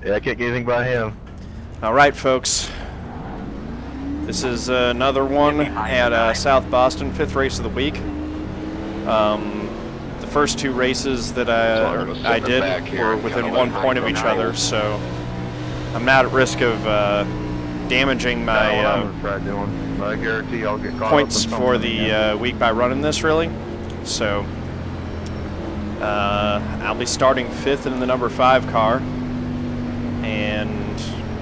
Yeah, I can't get anything by him. All right, folks. This is another one at South Boston, 5th race of the week. The first 2 races that I did were within 1 point of each other, so I'm not at risk of damaging my points for the week by running this, really. So I'll be starting 5th in the number 5 car, and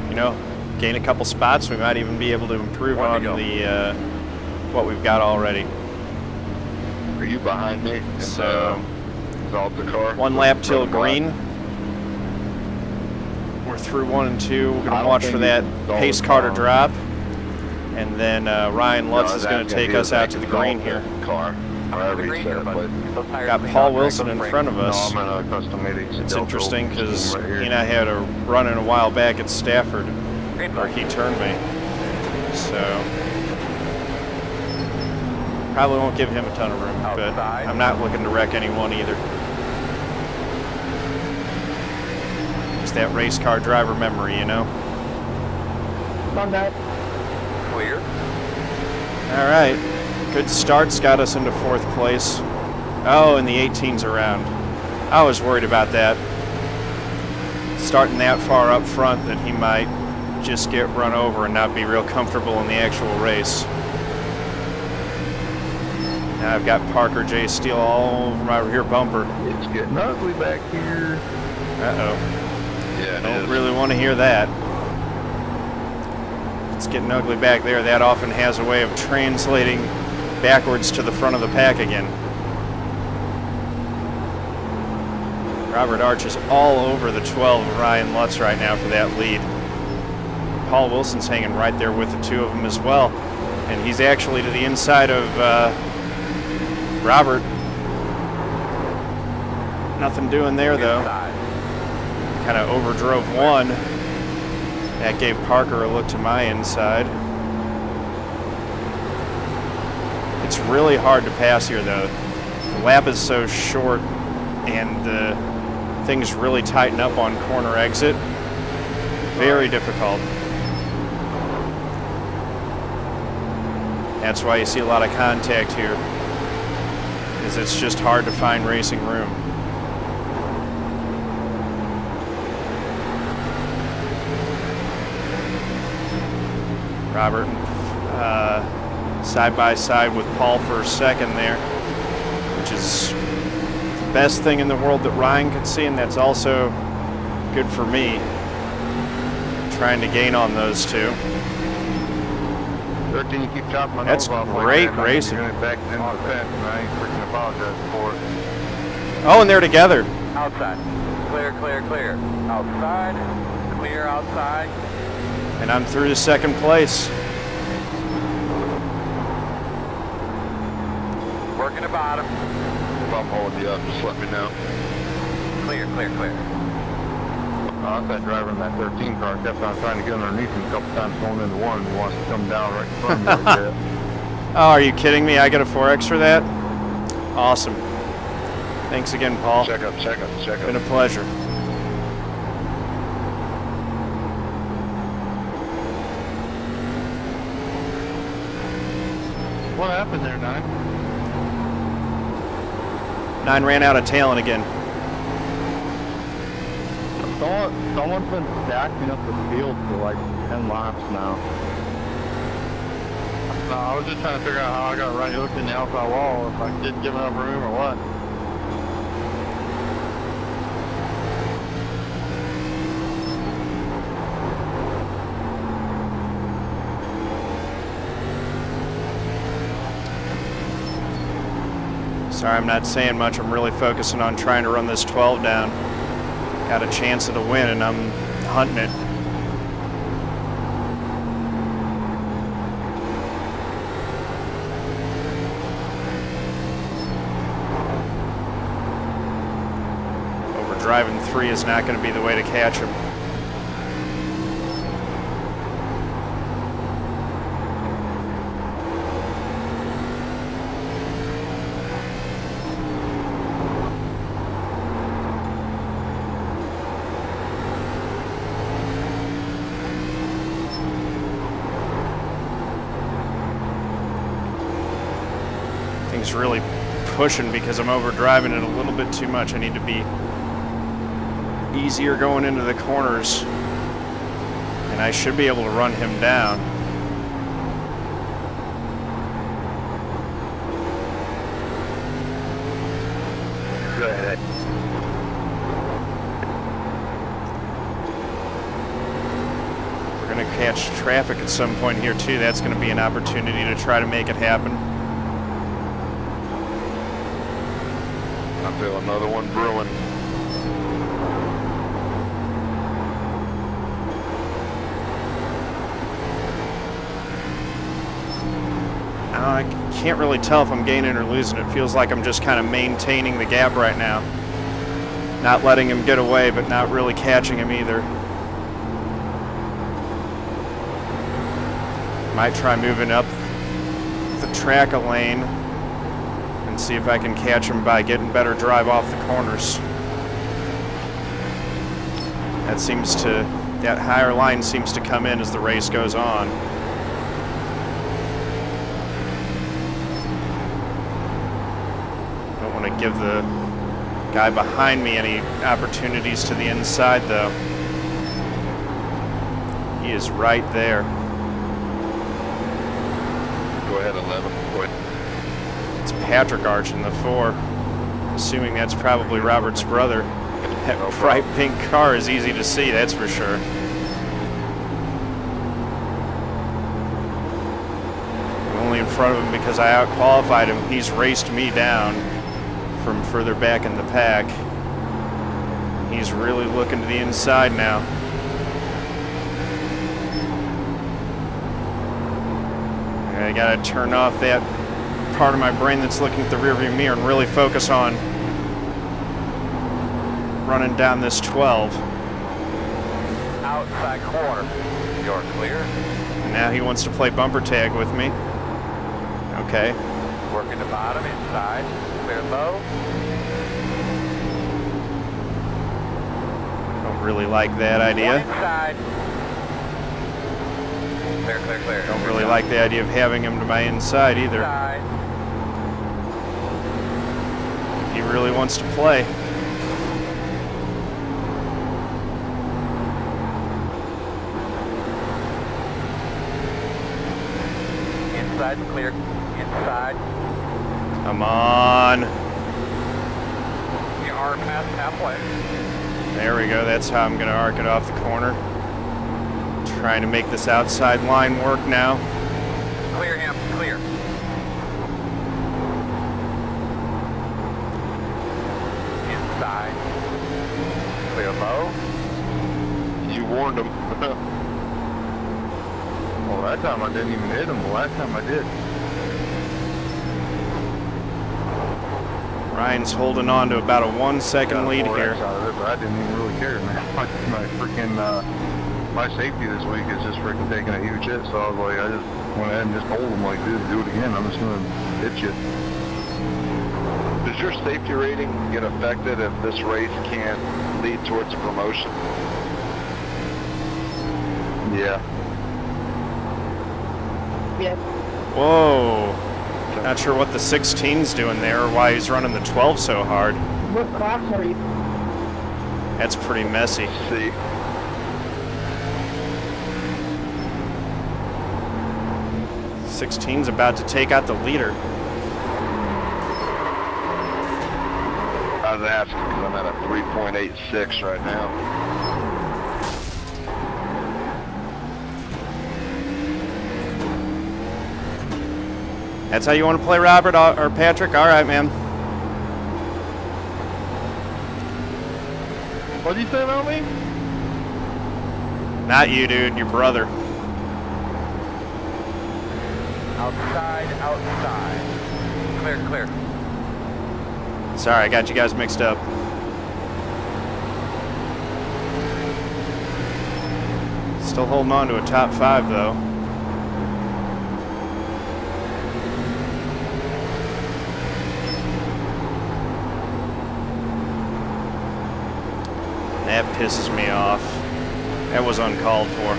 you know, gain a couple spots. We might even be able to improve on the what we've got already. Are you behind me? So the car. 1 lap till green. We're through 1 and 2. We're going to watch for that pace car to drop, and then Ryan Lutz is going to take us out to the green here. Got Paul Wilson in front of us. It's interesting because he and I had a run in a while back at Stafford where he turned me. So probably won't give him a ton of room, but I'm not looking to wreck anyone either. It's that race car driver memory, you know? On that. Clear. All right. Good start's got us into 4th place. Oh, and the 18's around. I was worried about that. Starting that far up front that he might just get run over and not be real comfortable in the actual race. Now I've got Parker J. Steele all over my rear bumper. It's getting ugly back here. Uh-oh. Yeah, Don't really want to hear that. It's getting ugly back there. That often has a way of translating backwards to the front of the pack again. Robert Arch is all over the 12 of Ryan Lutz right now for that lead. Paul Wilson's hanging right there with the 2 of them as well. And he's actually to the inside of Robert. Nothing doing there though. Kind of overdrove 1. That gave Parker a look to my inside. It's really hard to pass here though. The lap is so short and things really tighten up on corner exit. Very difficult. That's why you see a lot of contact here, is it's just hard to find racing room. Robert side by side with Paul for a second there, which is the best thing in the world that Ryan can see, and that's also good for me, trying to gain on those 2. 13, you keep chopping my That's nose off great like that. racing. You're back into the fence, and I ain't freaking apologize for it. Oh, and they're together. Outside. Clear, clear, clear. Outside. Clear outside. And I'm through to 2nd place. Working the bottom. If I'm holding you up, just let me know. Clear, clear, clear. That driver in that 13 car kept on trying to get underneath him a couple times going into 1. He wants to come down right in front of me like that. Oh, are you kidding me? I get a 4X for that? Awesome. Thanks again, Paul. Check up. Been a pleasure. What happened there, 9? 9 ran out of tailing again. Someone's been stacking up the field for like 10 laps now. No, I was just trying to figure out how I got right hooked in the outside wall, if I didn't give enough room or what. Sorry, I'm not saying much. I'm really focusing on trying to run this 12 down. Got a chance at a win, and I'm hunting it. Overdriving 3 is not going to be the way to catch him. thing's really pushing because I'm overdriving it a little bit too much. I need to be easier going into the corners, and I should be able to run him down. Go ahead. We're going to catch traffic at some point here too. That's going to be an opportunity to try to make it happen. I feel another one brewing. I can't really tell if I'm gaining or losing. It feels like I'm just kind of maintaining the gap right now. Not letting him get away, but not really catching him either. Might try moving up the track a lane and see if I can catch him by getting better drive off the corners. That higher line seems to come in as the race goes on. Don't want to give the guy behind me any opportunities to the inside though. He is right there. Go ahead, 11. Go ahead. It's Patrick Arch in the 4. Assuming that's probably Robert's brother. That bright pink car is easy to see, that's for sure. I'm only in front of him because I out-qualified him. He's raced me down from further back in the pack. He's really looking to the inside now. I gotta turn off that part of my brain that's looking at the rearview mirror and really focus on running down this 12. Outside corner. You're clear. And now he wants to play bumper tag with me. Okay. Working the bottom, inside. Clear low. Don't really like that idea. Inside. Clear, clear, clear. Don't really like the idea of having him to my inside either. Inside. He really wants to play. Inside, clear. Inside. Come on. You are past halfway. There we go. That's how I'm going to arc it off the corner. Trying to make this outside line work now. Clear him, clear. Inside. Clear low. You warned him. Well, that time I didn't even hit him. The last time I did. Ryan's holding on to about a 1 second lead here. Out of it, but I didn't even really care, man. My freaking my safety this week is just freaking taking a huge hit. So I was like, I just went ahead and just told him, like, dude, do it again. I'm just gonna hit you. Does your safety rating get affected if this race can't lead towards a promotion? Yeah. Whoa. Not sure what the 16's doing there or why he's running the 12 so hard. What class are you? That's pretty messy. See. 16's about to take out the leader. I was asking because I'm at a 3.86 right now. That's how you want to play, Robert or Patrick? All right, man. What did you say about me? Not you, dude. Your brother. Outside, outside. Clear, clear. Sorry, I got you guys mixed up. Still holding on to a top 5, though. That pisses me off. That was uncalled for.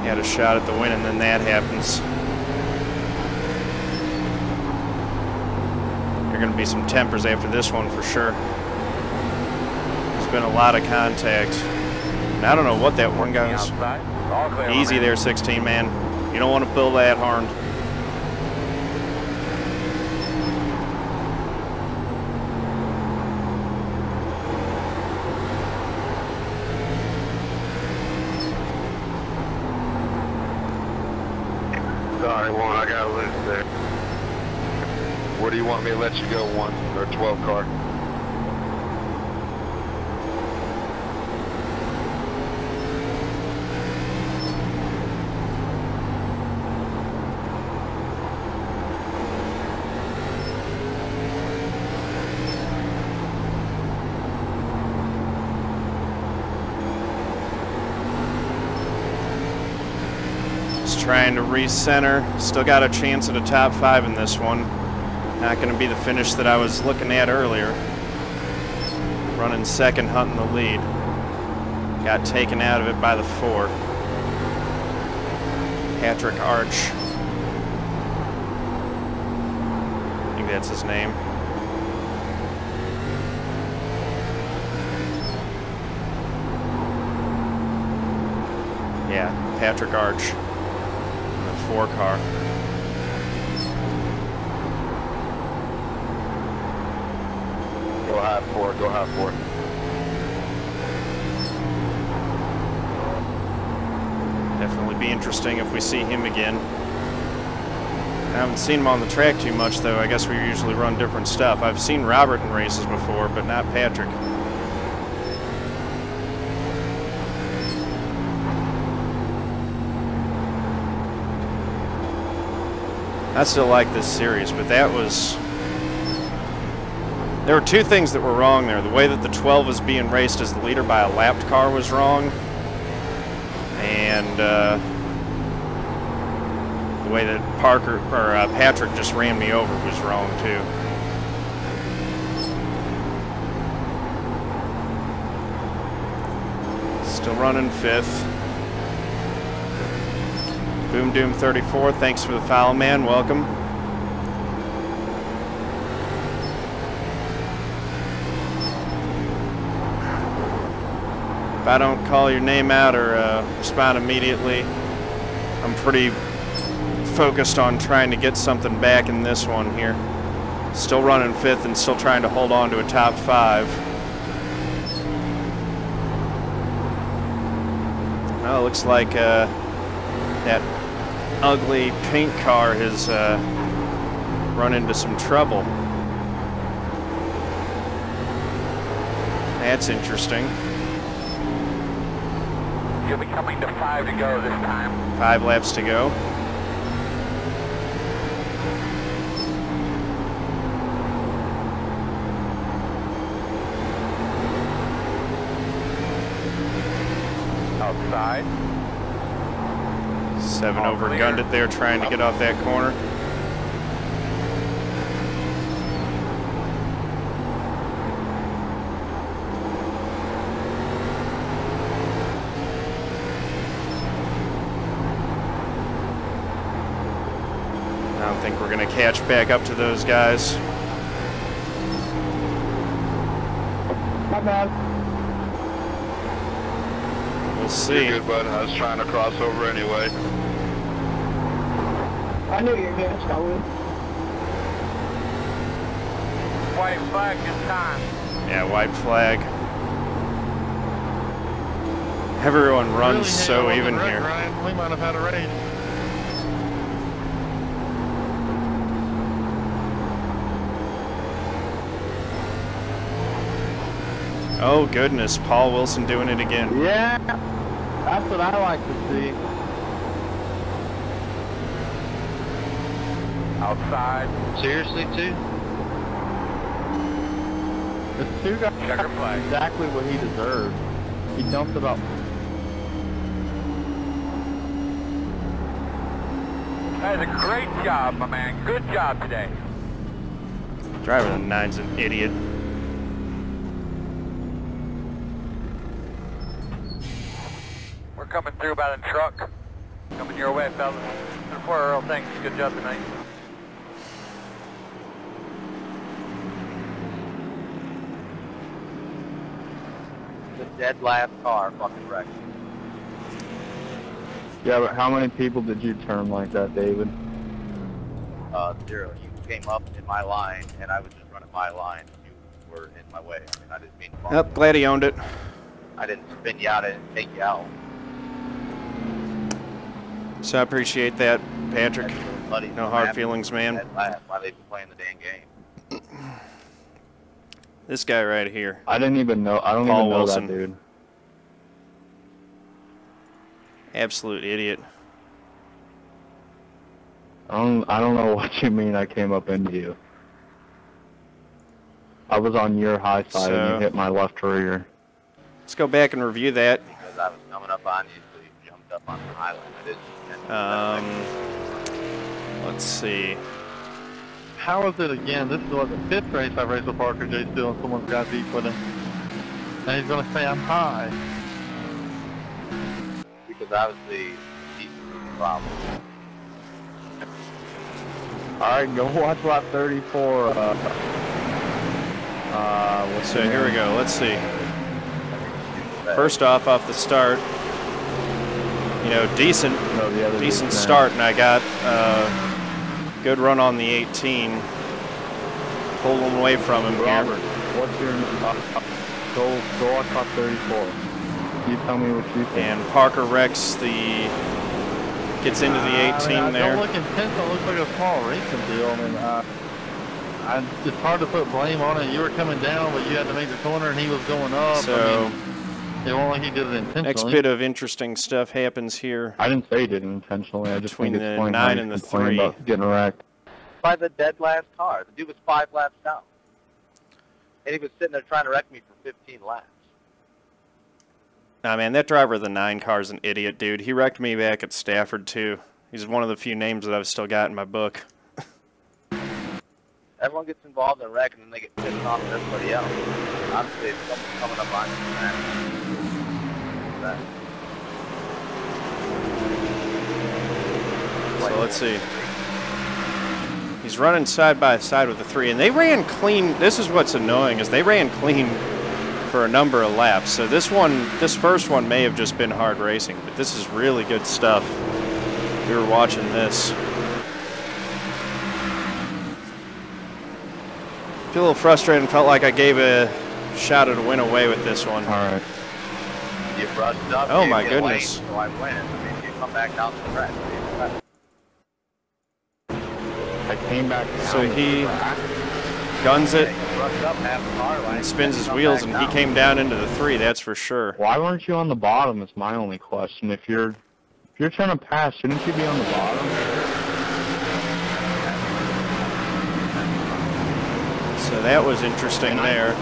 Had a shot at the win, and then that happens. There are going to be some tempers after this one for sure. There's been a lot of contact. And I don't know what that one goes. Easy there, 16 man. You don't want to pull that hard. Sorry, Juan, I got loose there. Where do you want me to let you go, 1 or 12 car? Trying to recenter. Still got a chance at a top 5 in this one. Not going to be the finish that I was looking at earlier. Running second, hunting the lead. Got taken out of it by the 4. Patrick Arch. I think that's his name. Yeah, Patrick Arch. 4 car. Go high 4, go high 4. Definitely be interesting if we see him again. I haven't seen him on the track too much though. I guess we usually run different stuff. I've seen Robert in races before, but not Patrick. I still like this series, but that was... There were 2 things that were wrong there. The way that the 12 was being raced as the leader by a lapped car was wrong. And the way that Patrick just ran me over was wrong too. Still running 5th. Boom Doom 34, thanks for the foul, man. Welcome. If I don't call your name out or respond immediately, I'm pretty focused on trying to get something back in this one here. Still running 5th and still trying to hold on to a top 5. Oh, it looks like that ugly paint car has run into some trouble. That's interesting. You'll be coming to 5 to go this time. 5 laps to go. Outside. 7 overgunned it there trying to get off that corner. I don't think we're going to catch back up to those guys. My bad. We'll see. You're good, bud. I was trying to cross over anyway. I knew you were going to start with. White flag this time. Yeah, white flag. Everyone runs Really so wasn't even right, here. Ryan. We might have had a race. Oh goodness, Paul Wilson doing it again. Yeah, that's what I like to see. Outside. Seriously, too? The 2 got Checker flag. exactly what he deserved. He dumped about... That is a great job, my man. Good job today. Driver of the 9's an idiot. We're coming through by the truck. Coming your way, fellas. Report Earl, thanks. Good job tonight. The dead last car fucking wrecked. Yeah, but how many people did you turn like that, David? 0. You came up in my line, and I was just running my line. You were in my way. I mean, I didn't mean to bump Yep, you. glad he owned it. I didn't spin you out. I didn't take you out. So I appreciate that, Patrick. That's your buddies No from hard Apple. feelings, man. Dead last. Why they been playing the damn game? This guy right here. I didn't even know. I don't Paul even know Wilson. that dude. Absolute idiot. I don't know what you mean. I came up into you. I was on your high side and So- you hit my left rear. Let's go back and review that. Because I was coming up on you, so you jumped up on the island. I didn't. Let's see. How is it again? This is what the 5th race I raced with Parker J. Steele and someone's got deep with him. And he's gonna say I'm high. Because I was the problem. Alright, go watch lap 34. So here we go. Let's see. First off the start, you know, decent start, and I got good run on the 18. Pulled him away from him Robert, here. what's your go watch lap 34. You tell me what you think. And Parker Rex gets into the 18 there. Don't look intense. It looks like a small racing deal. I mean, it's hard to put blame on it. You were coming down, but you had to make the corner, and he was going up. So I mean, it wasn't like he did it intentionally. next bit of interesting stuff happens here. I didn't say he did it intentionally. I just Between think it's the funny 9 how and you the complain 3. about getting wrecked. By the dead last car. The dude was 5 laps down. And he was sitting there trying to wreck me for 15 laps. Nah, man, that driver of the 9 car is an idiot, dude. He wrecked me back at Stafford, too. He's one of the few names that I've still got in my book. Everyone gets involved in wrecking and they get pissed off at everybody else. Honestly, if someone's coming up on you, man. So let's see. He's running side by side with the 3, and they ran clean. This is what's annoying, is they ran clean for a number of laps. So this first one may have just been hard racing, but this is really good stuff. We were watching this. Feel a little frustrated and felt like I gave a shot at a win away with this one. All right. You brushed up. Oh you my get goodness. Lane, so I win. I mean, you come back down to the track. I came back down So the he track. guns it You brushed up half the car line. and spins his come wheels, back and he down. came down into the 3, that's for sure. Why weren't you on the bottom is my only question. If you're trying to pass, shouldn't you be on the bottom? So that was interesting there.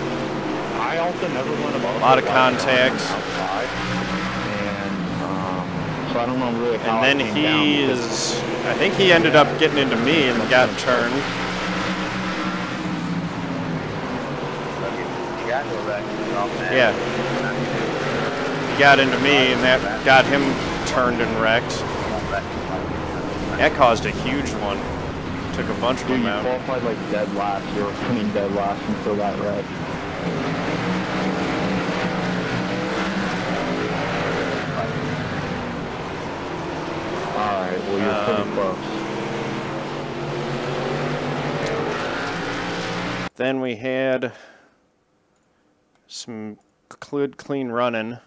I also never went above. A lot of the right contact. outside, and so I don't know really how. And then I came down he because is, I think he ended up getting into me and got turned. You got to a wreck. You're off that. Yeah. He got into me, and that got him turned and wrecked. That caused a huge one. Took a bunch of dude, them you out. qualified like dead last. You were coming dead last until that wreck. All right. Well, you're pretty close. Then we had some good, clean running.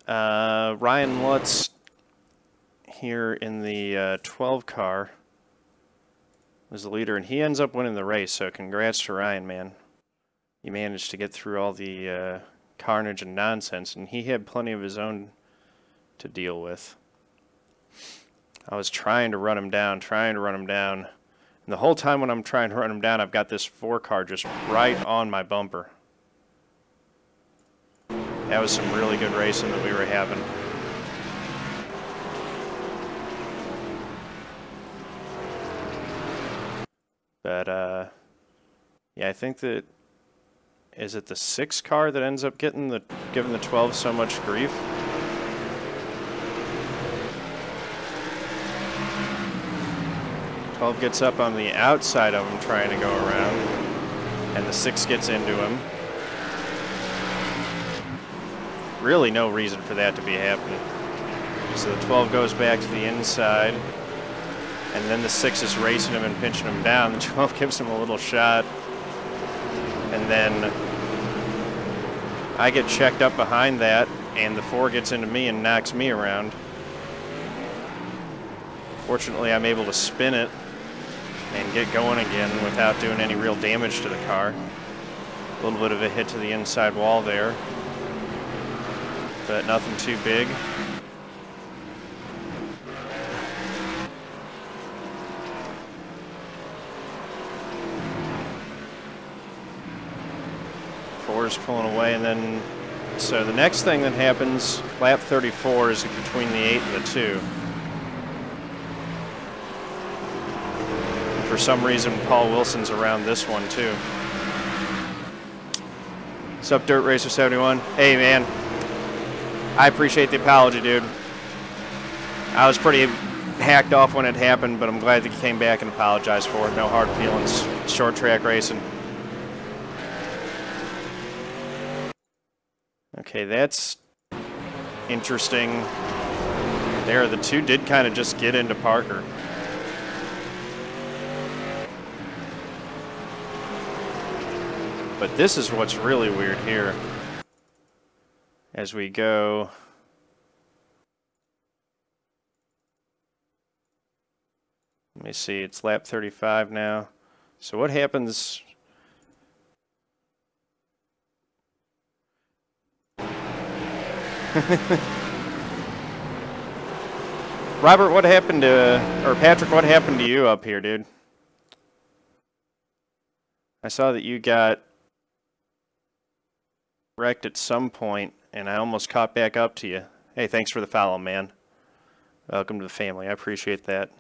Ryan Lutz here in the 12 car was the leader, and he ends up winning the race, so congrats to Ryan, man. He managed to get through all the carnage and nonsense, and he had plenty of his own to deal with. I was trying to run him down, and the whole time when I'm trying to run him down, I've got this 4 car just right on my bumper. That was some really good racing that we were having. But, yeah, I think that, is it the 6 car that ends up giving the 12 so much grief? 12 gets up on the outside of him trying to go around, and the 6 gets into him. Really no reason for that to be happening. So the 12 goes back to the inside, and then the 6 is racing him and pinching him down. The 12 gives him a little shot, and then I get checked up behind that, and the 4 gets into me and knocks me around. Fortunately, I'm able to spin it and get going again without doing any real damage to the car. A little bit of a hit to the inside wall there, but nothing too big. Four's pulling away, and then so the next thing that happens, lap 34, is between the 8 and the 2. For some reason, Paul Wilson's around this one too. What's up, Dirt Racer 71? Hey, man. I appreciate the apology, dude. I was pretty hacked off when it happened, but I'm glad that you came back and apologized for it. No hard feelings. Short track racing. Okay, that's interesting. There, the 2 did kind of just get into Parker. But this is what's really weird here. As we go. Let me see, it's lap 35 now. So what happens? Robert, what happened to, or Patrick, what happened to you up here, dude? I saw that you got wrecked at some point, and I almost caught back up to you. Hey, thanks for the follow, man. Welcome to the family. I appreciate that.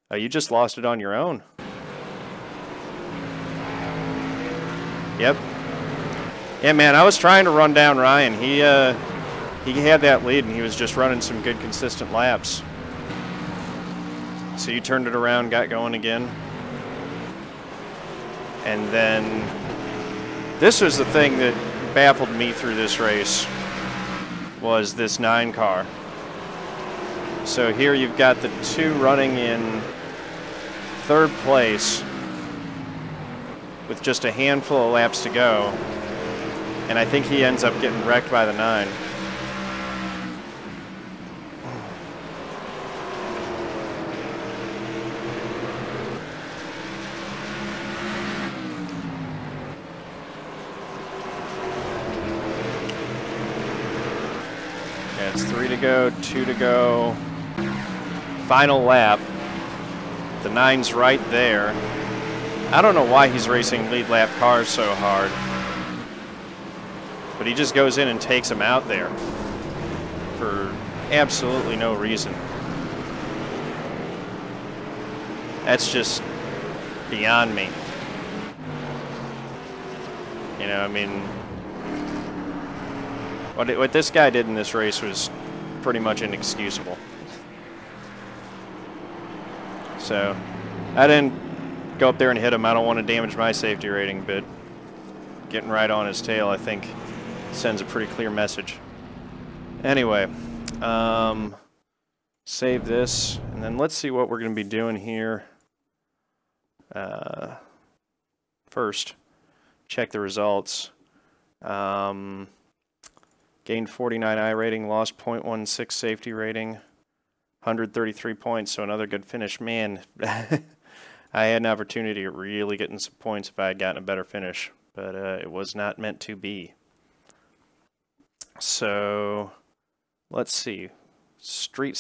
Oh, you just lost it on your own. Yep. Yeah, man, I was trying to run down Ryan. He had that lead, and he was just running some good, consistent laps. So you turned it around, got going again. And then this was the thing that baffled me through this race, was this 9 car. So here you've got the 2 running in 3rd place with just a handful of laps to go, and I think he ends up getting wrecked by the 9. It's 3 to go, 2 to go. Final lap. The 9's right there. I don't know why he's racing lead lap cars so hard, but he just goes in and takes him out there for absolutely no reason. That's just beyond me. You know, I mean, what this guy did in this race was pretty much inexcusable. So, I didn't go up there and hit him. I don't want to damage my safety rating, but getting right on his tail, I think, sends a pretty clear message. Anyway, save this, and then let's see what we're going to be doing here. First, check the results. Gained 49 iRating, lost 0.16 safety rating, 133 points, so another good finish. Man, I had an opportunity to really get in some points if I had gotten a better finish, but it was not meant to be. So, let's see. Street